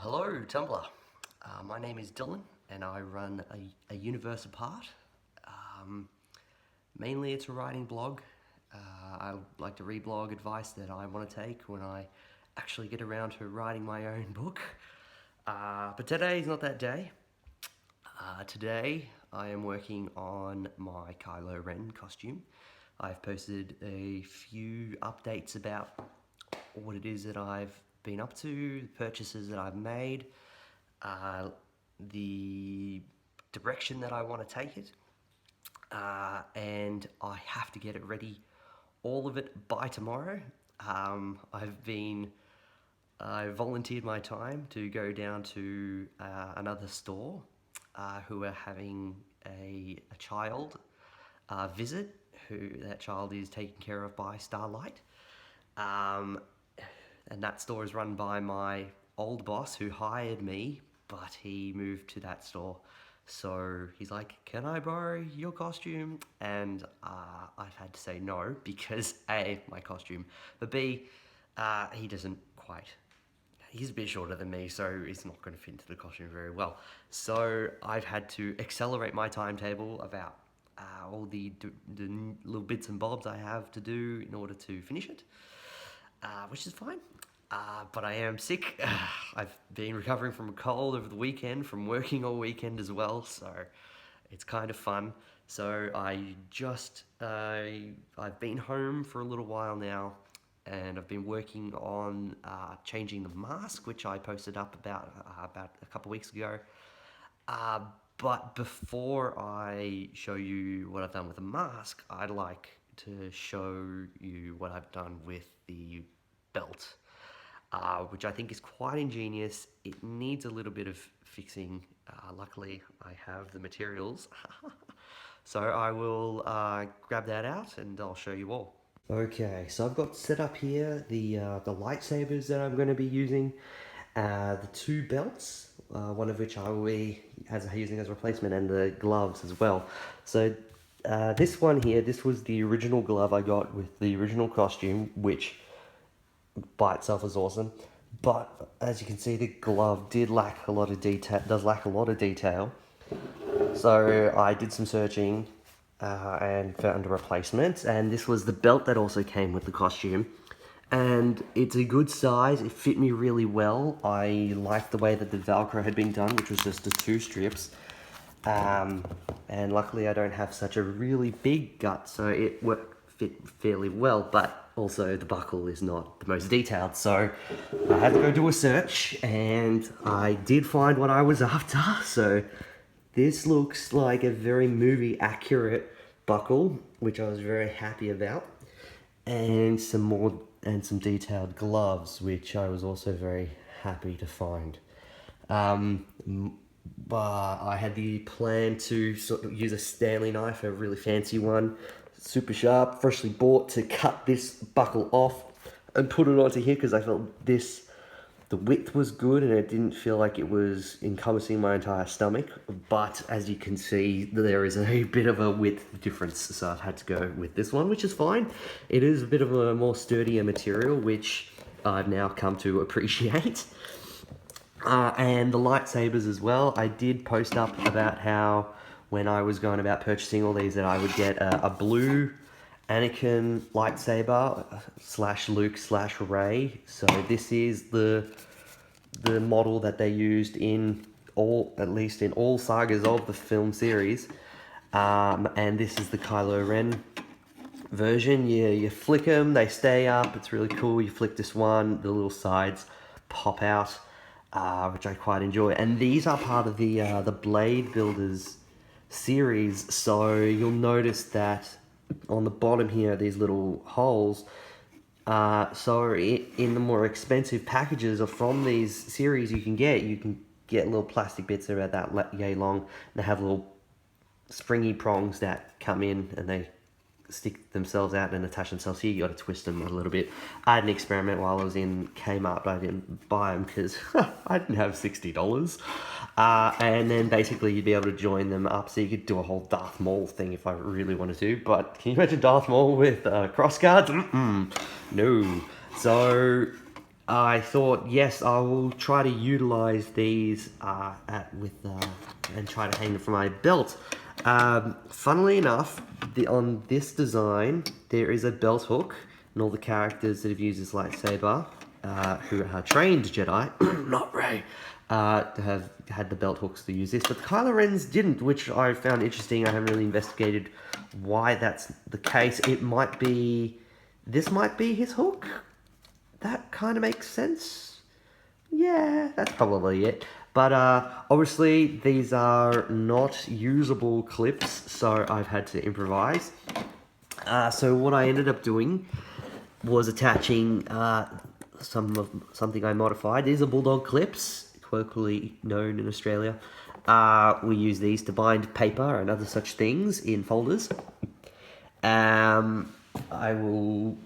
Hello, Tumblr. My name is Dylan, and I run a universe apart. Um, Mainly, it's a writing blog. I like to reblog advice that I want to take when I actually get around to writing my own book. But today is not that day. Today, I am working on my Kylo Ren costume. I've posted a few updates about what it is that I've been up to, the purchases that I've made, the direction that I want to take it, and I have to get it ready, all of it by tomorrow. I volunteered my time to go down to another store who are having a child visit, who that child is taken care of by Starlight. And that store is run by my old boss who hired me, but he moved to that store. So he's like, can I borrow your costume? And I've had to say no because A, my costume, but B, he doesn't quite. He's a bit shorter than me, so he's not going to fit into the costume very well. So I've had to accelerate my timetable about all the little bits and bobs I have to do in order to finish it, which is fine. But I am sick. I've been recovering from a cold over the weekend, from working all weekend as well, so it's kind of fun. So I've been home for a little while now, and I've been working on changing the mask, which I posted up about a couple weeks ago. But before I show you what I've done with the mask, I'd like to show you what I've done with the belt, which I think is quite ingenious. It needs a little bit of fixing. Luckily, I have the materials. So I will grab that out and I'll show you all. Okay, so I've got set up here the lightsabers that I'm going to be using, the two belts, one of which I will be using as a replacement, and the gloves as well. So this one here, this was the original glove I got with the original costume, which by itself is awesome. But as you can see, the glove did lack a lot of detail. Does lack a lot of detail. So I did some searching and found a replacement, and this was the belt that also came with the costume, and it's a good size. It fit me really well. I liked the way that the Velcro had been done, which was just the two strips, and luckily I don't have such a really big gut, so it fit fairly well, but also the buckle is not the most detailed, so I had to go do a search, and I did find what I was after. So this looks like a very movie accurate buckle, which I was very happy about, and some detailed gloves, which I was also very happy to find. But I had the plan to sort of use a Stanley knife, a really fancy one, super sharp, freshly bought, to cut this buckle off and put it onto here, because I felt the width was good and it didn't feel like it was encompassing my entire stomach. But as you can see, there is a bit of a width difference, so I've had to go with this one, which is fine. It is a bit of a more sturdier material, which I've now come to appreciate. And the lightsabers as well. I did post up about how when I was going about purchasing all these, that I would get a blue Anakin lightsaber / Luke / Rey. So this is the model that they used in at least in all sagas of the film series. And this is the Kylo Ren version. You flick them, they stay up. It's really cool. You flick this one, the little sides pop out, which I quite enjoy. And these are part of the Blade Builders series. So you'll notice that on the bottom here, these little holes. So in the more expensive packages or from these series, you can get little plastic bits that are about that yay long. They have little springy prongs that come in and they stick themselves out and attach themselves here. You got to twist them a little bit. I had an experiment while I was in Kmart, but I didn't buy them because I didn't have $60. And then basically you'd be able to join them up, so you could do a whole Darth Maul thing if I really wanted to. But can you imagine Darth Maul with cross guards? No. So I thought, yes, I will try to utilize these and try to hang them from my belt. Funnily enough, on this design, there is a belt hook, and all the characters that have used this lightsaber, who are trained Jedi, not Rey, have had the belt hooks to use this, but the Kylo Ren's didn't, which I found interesting. I haven't really investigated why that's the case. This might be his hook. That kind of makes sense. Yeah, that's probably it. But obviously these are not usable clips, so I've had to improvise. So what I ended up doing was attaching something I modified. These are bulldog clips, colloquially known in Australia. We use these to bind paper and other such things in folders. I will.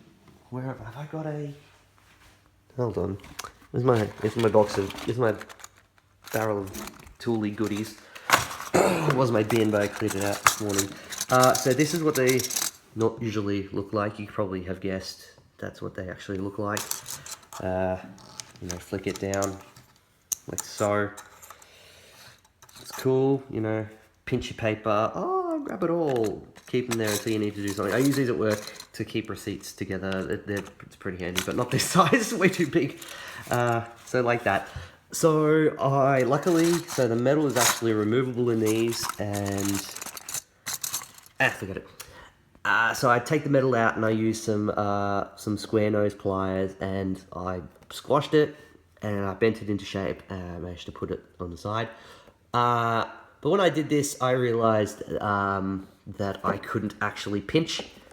Where have I got a? Hold on. Here's my box of. Here's my barrel of tooly goodies. It was my bin, but I cleared it out this morning. So this is what they not usually look like. You probably have guessed that's what they actually look like. You know, flick it down like so. It's cool, you know. Pinch your paper. Oh, grab it all. Keep them there until you need to do something. I use these at work to keep receipts together. It's pretty handy, but not this size. Way too big. So like that. So so the metal is actually removable in these, and forget it. So I take the metal out and I use some square nose pliers, and I squashed it and I bent it into shape and I managed to put it on the side. But when I did this, I realized that I couldn't actually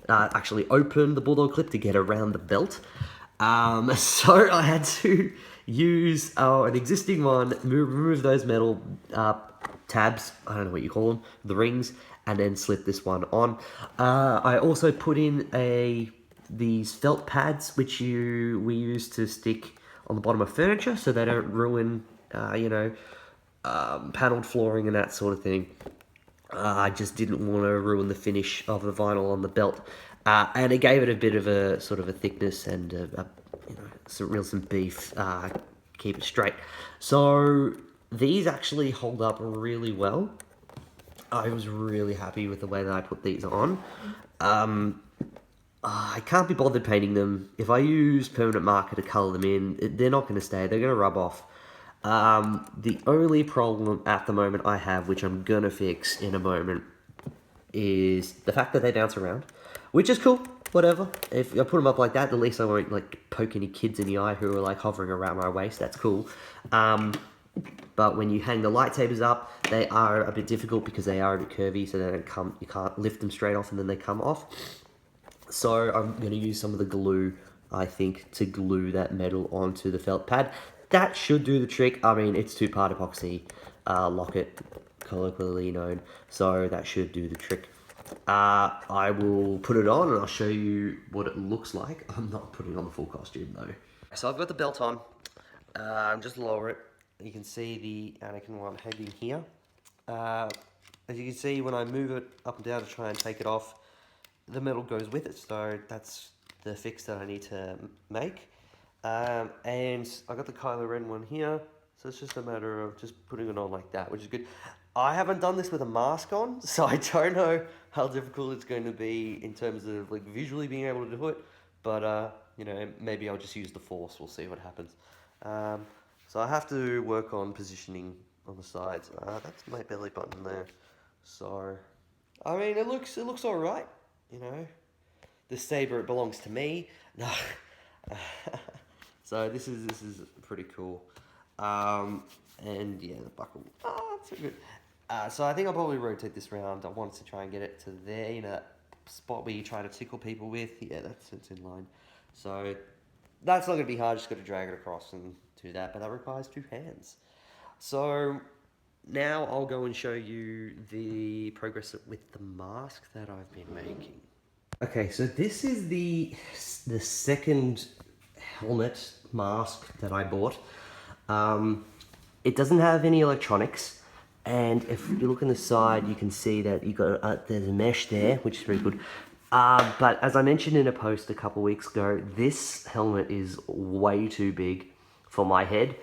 actually open the bulldog clip to get around the belt. So I had to use an existing one, remove those metal tabs, I don't know what you call them, the rings, and then slip this one on. I also put in these felt pads, which we use to stick on the bottom of furniture so they don't ruin, paneled flooring and that sort of thing. I just didn't want to ruin the finish of the vinyl on the belt. And it gave it a bit of a sort of a thickness and some beef, keep it straight. So these actually hold up really well. I was really happy with the way that I put these on. I can't be bothered painting them. If I use permanent marker to colour them in, they're not going to stay. They're going to rub off. The only problem at the moment I have, which I'm going to fix in a moment, is the fact that they bounce around, which is cool. Whatever. If I put them up like that, at least I won't like poke any kids in the eye who are like hovering around my waist. That's cool. But when you hang the lightsabers up, they are a bit difficult because they are a bit curvy, so they don't come. You can't lift them straight off and then they come off. So I'm going to use some of the glue, I think, to glue that metal onto the felt pad. That should do the trick. I mean, it's 2-part epoxy locket, colloquially known, so that should do the trick. I will put it on and I'll show you what it looks like. I'm not putting on the full costume though. So I've got the belt on. Just lower it. You can see the Anakin one hanging here. As you can see, when I move it up and down to try and take it off, the metal goes with it. So that's the fix that I need to make. And I got the Kylo Ren one here. So it's just a matter of just putting it on like that, which is good. I haven't done this with a mask on, so I don't know how difficult it's going to be in terms of like visually being able to do it. But maybe I'll just use the Force. We'll see what happens. So I have to work on positioning on the sides. That's my belly button there. So I mean, it looks all right. You know, the saber, it belongs to me. No. So this is pretty cool. And yeah, the buckle. Oh, that's so good. So I think I'll probably rotate this around. I want to try and get it to there, in a spot where you try to tickle people with. Yeah, it's in line. So that's not going to be hard. Just got to drag it across and do that. But that requires 2 hands. So now I'll go and show you the progress with the mask that I've been making. Okay, so this is the second helmet mask that I bought. It doesn't have any electronics. And if you look on the side, you can see that you got there's a mesh there, which is very good. But as I mentioned in a post a couple weeks ago, this helmet is way too big for my head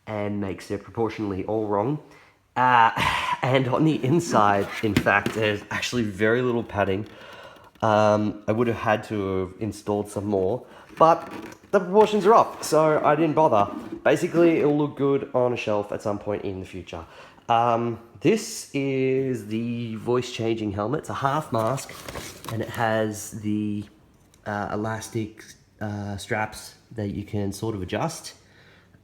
and makes it proportionally all wrong. Uh, and on the inside, in fact, there's actually very little padding. I would have had to have installed some more, but the proportions are off, so I didn't bother. Basically, it'll look good on a shelf at some point in the future. This is the voice changing helmet. It's a half mask, and it has the elastic straps that you can sort of adjust.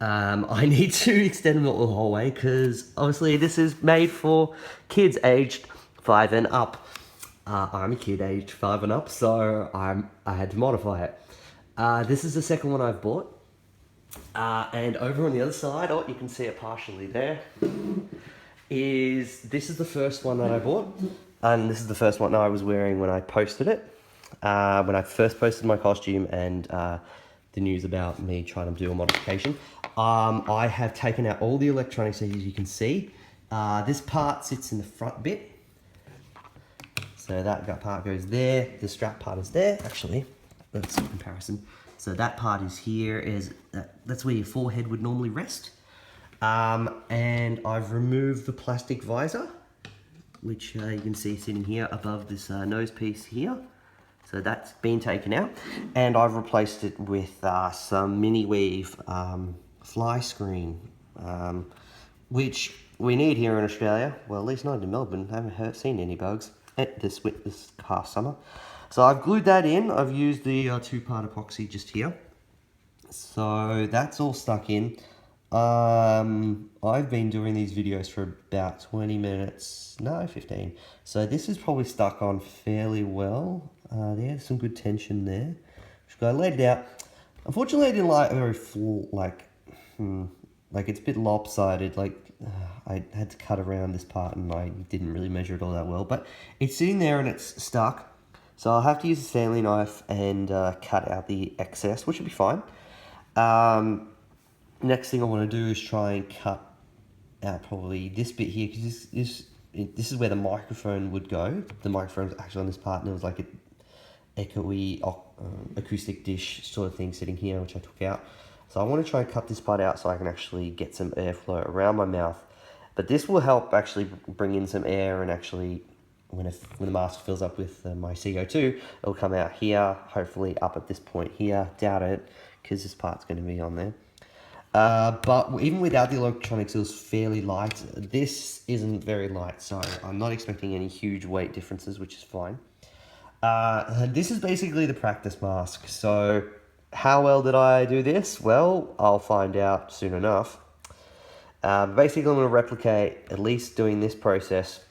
I need to extend them the whole way because obviously this is made for kids aged 5 and up. I'm a kid aged 5 and up, so I had to modify it. This is the second one I've bought. And over on the other side, oh, you can see it partially there, this is the first one that I bought. And this is the first one I was wearing when I posted it. When I first posted my costume and the news about me trying to do a modification. I have taken out all the electronics, as you can see. This part sits in the front bit. So that part goes there, the strap part is there. Actually, that's a comparison. So that part is here, that's where your forehead would normally rest. And I've removed the plastic visor, which you can see sitting here above this nose piece here. So that's been taken out, and I've replaced it with some mini weave fly screen, which we need here in Australia. Well, at least not in Melbourne. I haven't seen any bugs this past summer. So I've glued that in. I've used the two-part epoxy just here. So that's all stuck in. I've been doing these videos for about 20 minutes, no, 15. So this is probably stuck on fairly well. There's some good tension there. So I laid it out. Unfortunately, I didn't like it very full, like it's a bit lopsided. I had to cut around this part and I didn't really measure it all that well. But it's sitting there and it's stuck. So I'll have to use a Stanley knife and cut out the excess, which will be fine. Next thing I want to do is try and cut out probably this bit here, because this is where the microphone would go. The microphone's actually on this part, and there was like an echoey acoustic dish sort of thing sitting here, which I took out. So I want to try and cut this part out so I can actually get some airflow around my mouth. But this will help actually bring in some air, and actually when the mask fills up with my CO2, it'll come out here, hopefully up at this point here. Doubt it, because this part's going to be on there. But even without the electronics, it was fairly light. This isn't very light, so I'm not expecting any huge weight differences, which is fine. This is basically the practice mask. So how well did I do this? Well, I'll find out soon enough. Basically, I'm going to replicate at least doing this process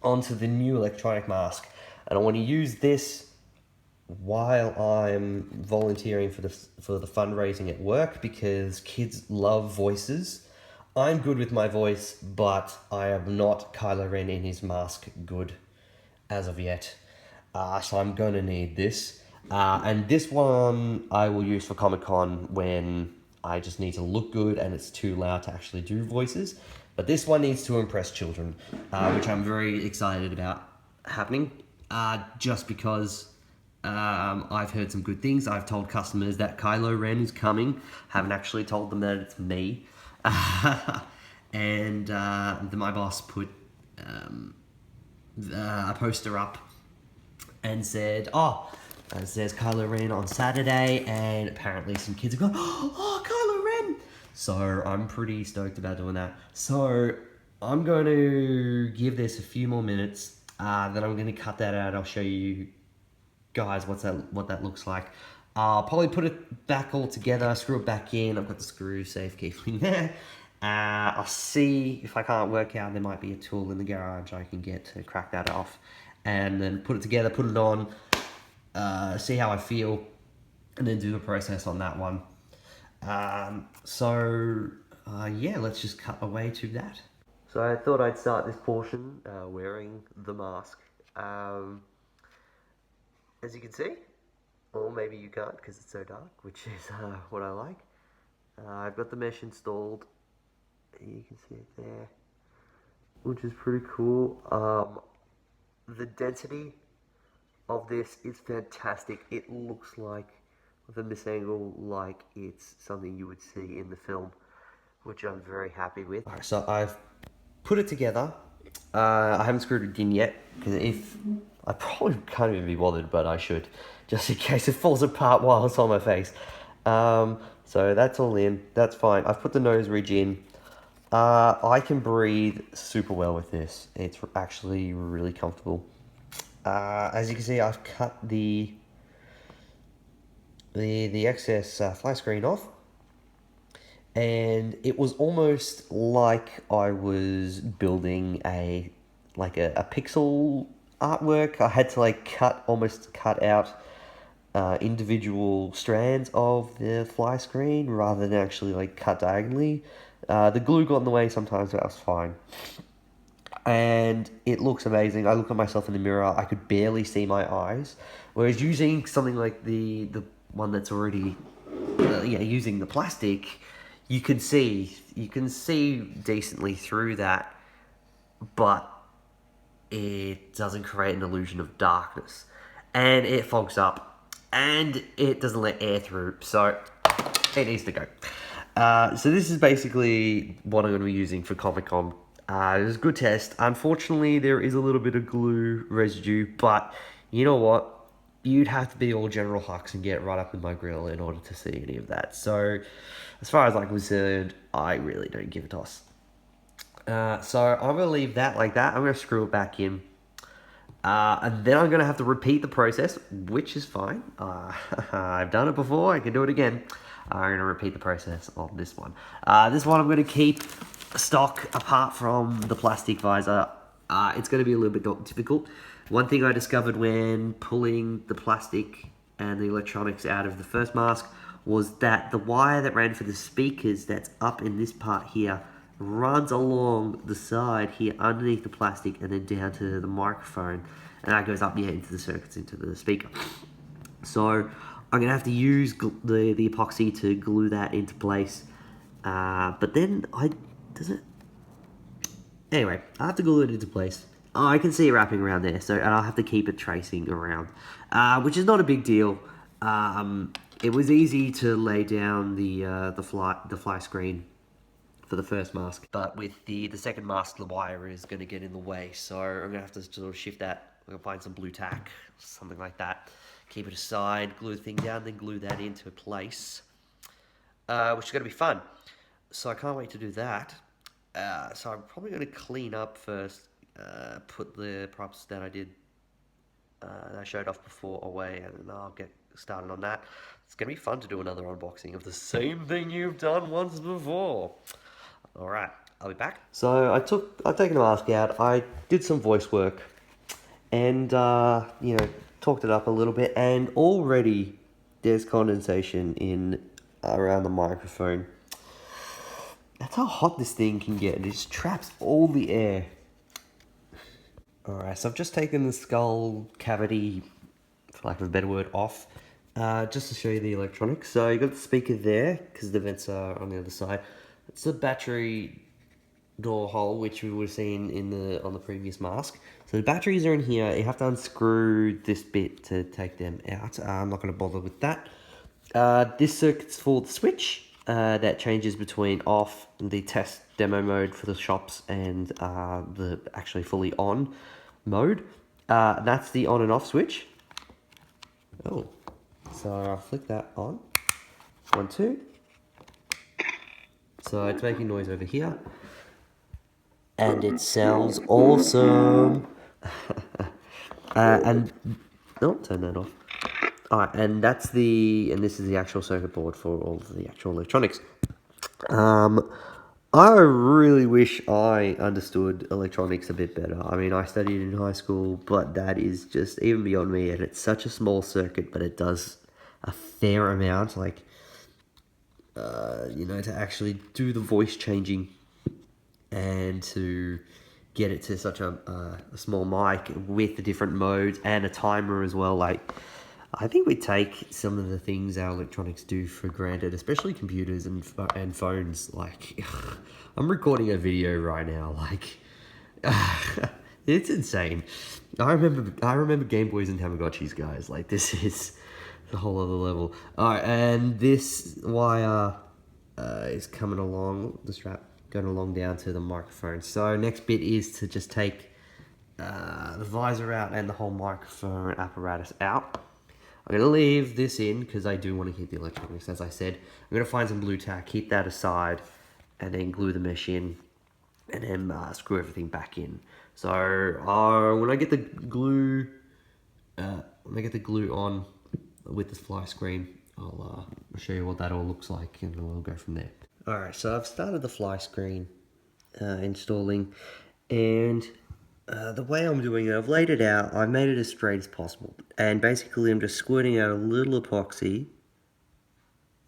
onto the new electronic mask. And I want to use this while I'm volunteering for the fundraising at work, because kids love voices. I'm good with my voice, but I am not Kylo Ren in his mask good as of yet. So I'm going to need this. And this one I will use for Comic-Con when I just need to look good and it's too loud to actually do voices. But this one needs to impress children, which I'm very excited about happening, just because I've heard some good things. I've told customers that Kylo Ren is coming. Haven't actually told them that it's me. And my boss put a poster up and said, oh, it says Kylo Ren on Saturday, and apparently some kids are going, oh, Kylo Ren! So I'm pretty stoked about doing that. So I'm going to give this a few more minutes, then I'm going to cut that out. I'll show you guys what that looks like. I'll probably put it back all together, screw it back in. I've got the screw safe keeping there. I'll see if I can't work out. There might be a tool in the garage I can get to crack that off, and then put it together, put it on, see how I feel, and then do the process on that one. Yeah, let's just cut away to that. So I thought I'd start this portion wearing the mask. As you can see, or maybe you can't because it's so dark, which is what I like. I've got the mesh installed. You can see it there, which is pretty cool. The density of this is fantastic. It looks like, from this angle, like it's something you would see in the film, which I'm very happy with. Alright, so I've put it together. I haven't screwed it in yet, because if... I probably can't even be bothered, but I should, just in case it falls apart while it's on my face. So that's all in, that's fine. I've put the nose ridge in. I can breathe super well with this. It's actually really comfortable. As you can see, I've cut the excess fly screen off, and it was almost like I was building a pixel artwork. I had to almost cut out individual strands of the fly screen rather than actually cut diagonally. The glue got in the way sometimes, but that was fine. And it looks amazing. I look at myself in the mirror, I could barely see my eyes. Whereas using something like the one that's already, using the plastic, you can see decently through that, but it doesn't create an illusion of darkness. And it fogs up, and it doesn't let air through, so it needs to go. So this is basically what I'm going to be using for Comic-Con. It was a good test. Unfortunately, there is a little bit of glue residue, but you know what? You'd have to be all General Hux and get right up in my grill in order to see any of that. So, as far as I'm concerned, I really don't give a toss. So I'm going to leave that like that. I'm going to screw it back in. And then I'm going to have to repeat the process, which is fine. I've done it before. I can do it again. I'm going to repeat the process on this one. This one I'm going to keep stock apart from the plastic visor. It's going to be a little bit difficult. One thing I discovered when pulling the plastic and the electronics out of the first mask was that the wire that ran for the speakers that's up in this part here runs along the side here underneath the plastic and then down to the microphone, and that goes up into the circuits into the speaker. So I'm going to have to use the epoxy to glue that into place, but then anyway, I have to glue it into place. I can see it wrapping around there, and I'll have to keep it tracing around, which is not a big deal. It was easy to lay down the fly screen for the first mask, but with the second mask, the wire is going to get in the way, so I'm going to have to sort of shift that. I'm going to find some blue tack, something like that, keep it aside, glue the thing down, then glue that into place, which is going to be fun. So I can't wait to do that. So I'm probably going to clean up first, put the props that I did, that I showed off before away, and then I'll get started on that. It's going to be fun to do another unboxing of the same thing you've done once before. Alright, I'll be back. So I've taken the mask out, I did some voice work, and, talked it up a little bit, and already there's condensation in around the microphone. That's how hot this thing can get. It just traps all the air. Alright, so I've just taken the skull cavity, for lack of a better word, off, just to show you the electronics. So you got the speaker there, because the vents are on the other side. It's the battery door hole, which we would have seen on the previous mask. So the batteries are in here. You have to unscrew this bit to take them out. I'm not going to bother with that. This circuit's for the switch that changes between off, the test demo mode for the shops, and the actually fully on mode. That's the on and off switch. Oh, so I'll flick that on. 1, 2. So it's making noise over here, and it sounds awesome. And turn that off. Alright, and this is the actual circuit board for all of the actual electronics. I really wish I understood electronics a bit better. I mean, I studied in high school, but that is just even beyond me, and it's such a small circuit, but it does a fair amount, to actually do the voice changing and to get it to such a small mic with the different modes and a timer as well. I think we take some of the things our electronics do for granted, especially computers and phones. I'm recording a video right now. It's insane. I remember Game Boys and Tamagotchis, guys. Like, this is a whole other level. Alright, and this wire is coming along, the strap going along down to the microphone. So next bit is to just take the visor out and the whole microphone apparatus out. I'm going to leave this in because I do want to keep the electronics, as I said. I'm going to find some blue tack, keep that aside, and then glue the mesh in, and then screw everything back in. So when I get the glue, on with this fly screen, I'll show you what that all looks like, and we'll go from there. All right, so I've started the fly screen installing, and the way I'm doing it, I've laid it out, I've made it as straight as possible, and basically I'm just squirting out a little epoxy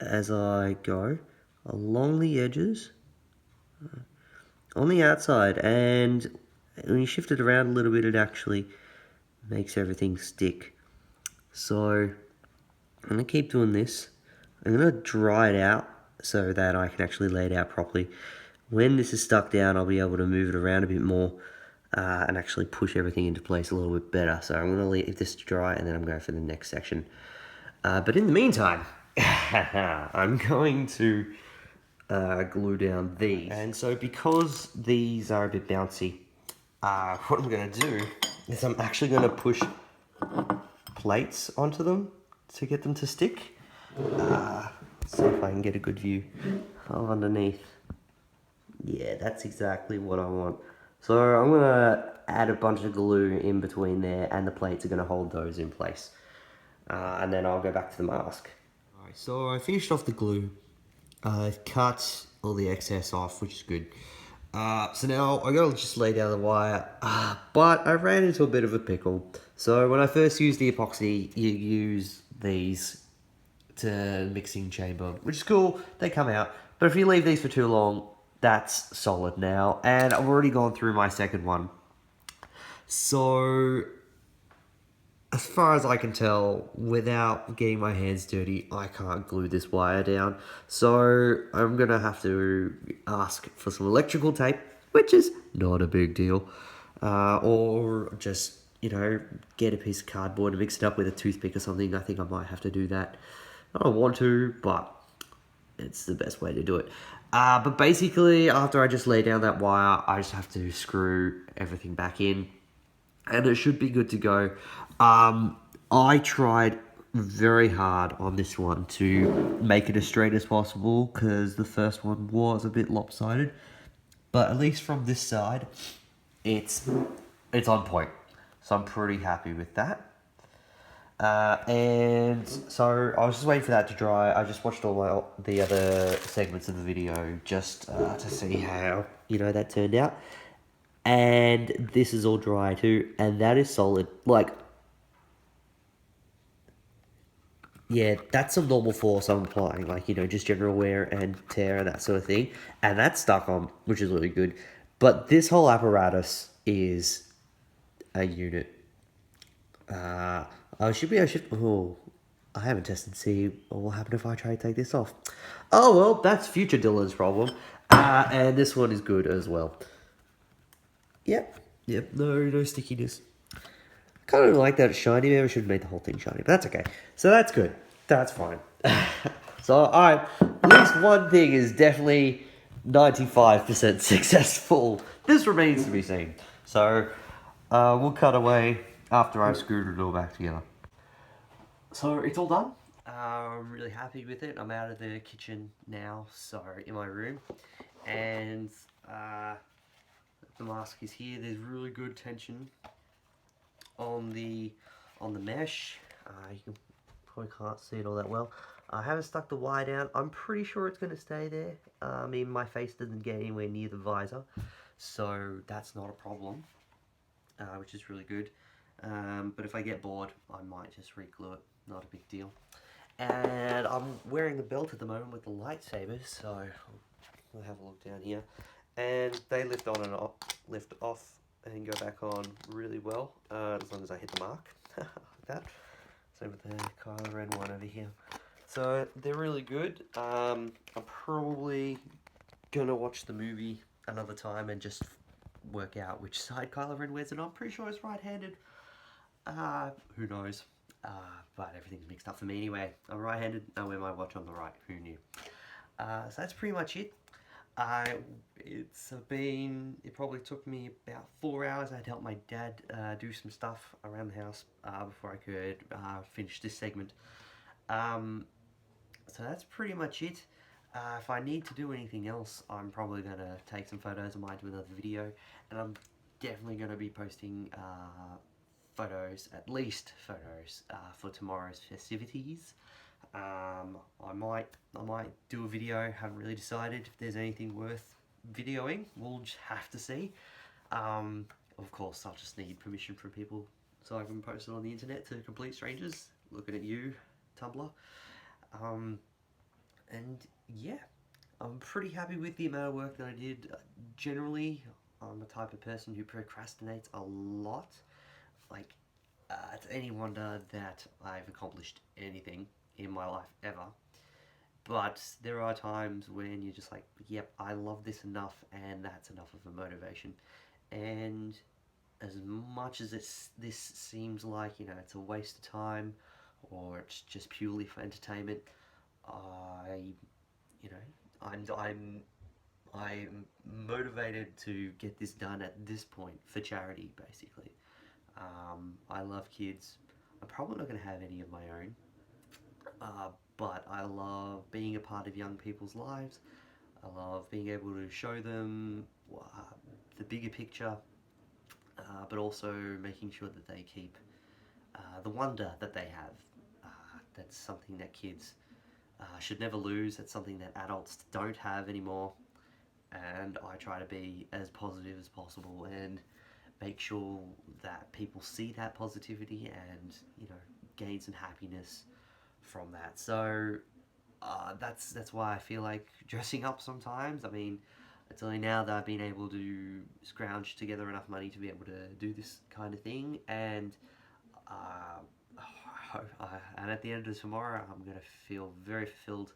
as I go along the edges, on the outside, and when you shift it around a little bit, it actually makes everything stick. So I'm going to keep doing this. I'm going to dry it out so that I can actually lay it out properly. When this is stuck down, I'll be able to move it around a bit more and actually push everything into place a little bit better. So I'm going to leave this to dry, and then I'm going for the next section. But in the meantime, I'm going to glue down these. And so because these are a bit bouncy, what I'm going to do is I'm actually going to push plates onto them to get them to stick. See if I can get a good view of underneath. Yeah, that's exactly what I want. So I'm going to add a bunch of glue in between there, and the plates are going to hold those in place. And then I'll go back to the mask. Alright, so I finished off the glue. I've cut all the excess off, which is good. So now I gotta just lay down the wire, but I ran into a bit of a pickle. So when I first used the epoxy, you use these to mixing chamber, which is cool, they come out. But if you leave these for too long, that's solid now. And I've already gone through my second one. So as far as I can tell, without getting my hands dirty, I can't glue this wire down. So I'm going to have to ask for some electrical tape, which is not a big deal. Or just, get a piece of cardboard and mix it up with a toothpick or something. I think I might have to do that. I don't want to, but it's the best way to do it. But basically, after I just lay down that wire, I just have to screw everything back in, and it should be good to go. I tried very hard on this one to make it as straight as possible, because the first one was a bit lopsided, but at least from this side, it's on point. So I'm pretty happy with that. And so I was just waiting for that to dry. I just watched all the other segments of the video just to see how that turned out. And this is all dry too, and that is solid. Like, yeah, that's some normal force I'm applying, like, just general wear and tear and that sort of thing. And that's stuck on, which is really good. But this whole apparatus is a unit. I haven't tested to see what will happen if I try to take this off. Oh, well, that's future Dylan's problem. And this one is good as well. Yep, no stickiness. Kind of like that it's shiny. Maybe I should have made the whole thing shiny, but that's okay. So that's good. That's fine. So, alright, at least one thing is definitely 95% successful. This remains to be seen. So, we'll cut away after I've screwed it all back together. So, it's all done. I'm really happy with it. I'm out of the kitchen now, so in my room. And the mask is here. There's really good tension on the mesh. You probably can't see it all that well. I haven't stuck the wire down. I'm pretty sure it's going to stay there. I mean, my face doesn't get anywhere near the visor, so that's not a problem, which is really good. But if I get bored, I might just re-glue it. Not a big deal. And I'm wearing the belt at the moment with the lightsabers, so we'll have a look down here. And they lift on and off, lift off and go back on really well, as long as I hit the mark, like that. Same with the Kylo Ren one over here. So they're really good. I'm probably gonna watch the movie another time and just work out which side Kylo Ren wears, and I'm pretty sure it's right-handed. Who knows? But everything's mixed up for me anyway. I'm right-handed, I wear my watch on the right. Who knew? So that's pretty much it. It probably took me about 4 hours. I had to help my dad do some stuff around the house before I could finish this segment. So that's pretty much it. If I need to do anything else, I'm probably going to take some photos. I might do another video, and I'm definitely going to be posting photos, at least photos, for tomorrow's festivities. I might do a video. Haven't really decided if there's anything worth videoing. We'll just have to see. Of course, I'll just need permission from people so I can post it on the internet to complete strangers. Looking at you, Tumblr. And yeah, I'm pretty happy with the amount of work that I did. Generally, I'm the type of person who procrastinates a lot. Like, it's any wonder that I've accomplished anything in my life ever. But there are times when you're just like, yep, I love this enough, and that's enough of a motivation. And as much as this seems like, you know, it's a waste of time, or it's just purely for entertainment, you know, I'm motivated to get this done at this point for charity, basically. I love kids. I'm probably not going to have any of my own, but I love being a part of young people's lives. I love being able to show them the bigger picture, but also making sure that they keep the wonder that they have. That's something that kids should never lose. That's something that adults don't have anymore. And I try to be as positive as possible and make sure that people see that positivity and, you know, gain some happiness from that. So that's why I feel like dressing up sometimes. I mean, it's only now that I've been able to scrounge together enough money to be able to do this kind of thing, and and at the end of tomorrow, I'm going to feel very fulfilled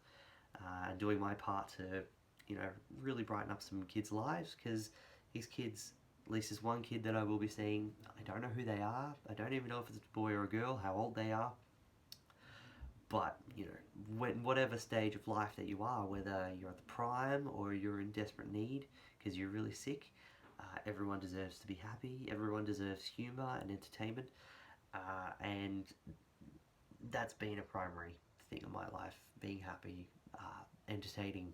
and doing my part to, you know, really brighten up some kids' lives, because these kids, at least there's one kid that I will be seeing, I don't know who they are, I don't even know if it's a boy or a girl, how old they are, but, you know, whatever stage of life that you are, whether you're at the prime or you're in desperate need because you're really sick, everyone deserves to be happy, everyone deserves humour and entertainment, and that's been a primary thing in my life, being happy, entertaining,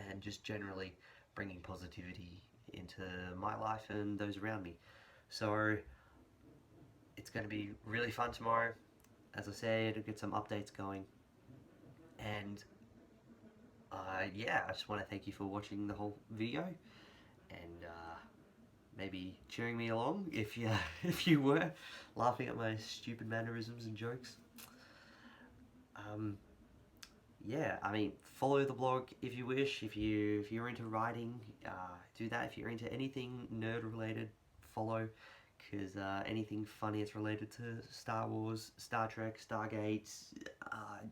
and just generally bringing positivity into my life and those around me. So it's going to be really fun tomorrow. As I said, I'll get some updates going, and yeah, I just want to thank you for watching the whole video, and maybe cheering me along if you if you were laughing at my stupid mannerisms and jokes. Yeah, I mean, follow the blog if you wish. If you're into writing, do that. If you're into anything nerd related, follow, because anything funny that's related to Star Wars, Star Trek, Stargate,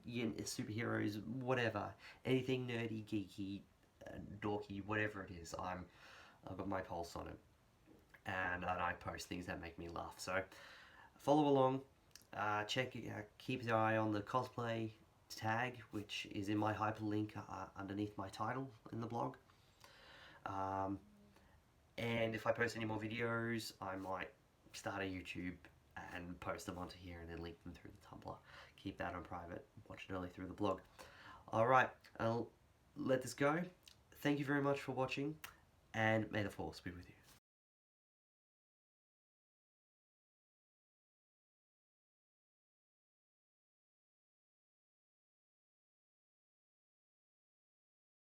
superheroes, whatever, anything nerdy, geeky, dorky, whatever it is, I've got my pulse on it, and I post things that make me laugh. So follow along. Keep your eye on the cosplay tag, which is in my hyperlink underneath my title in the blog. And if I post any more videos, I might start a YouTube and post them onto here and then link them through the Tumblr. Keep that on private. Watch it early through the blog. Alright, I'll let this go. Thank you very much for watching, and may the force be with you.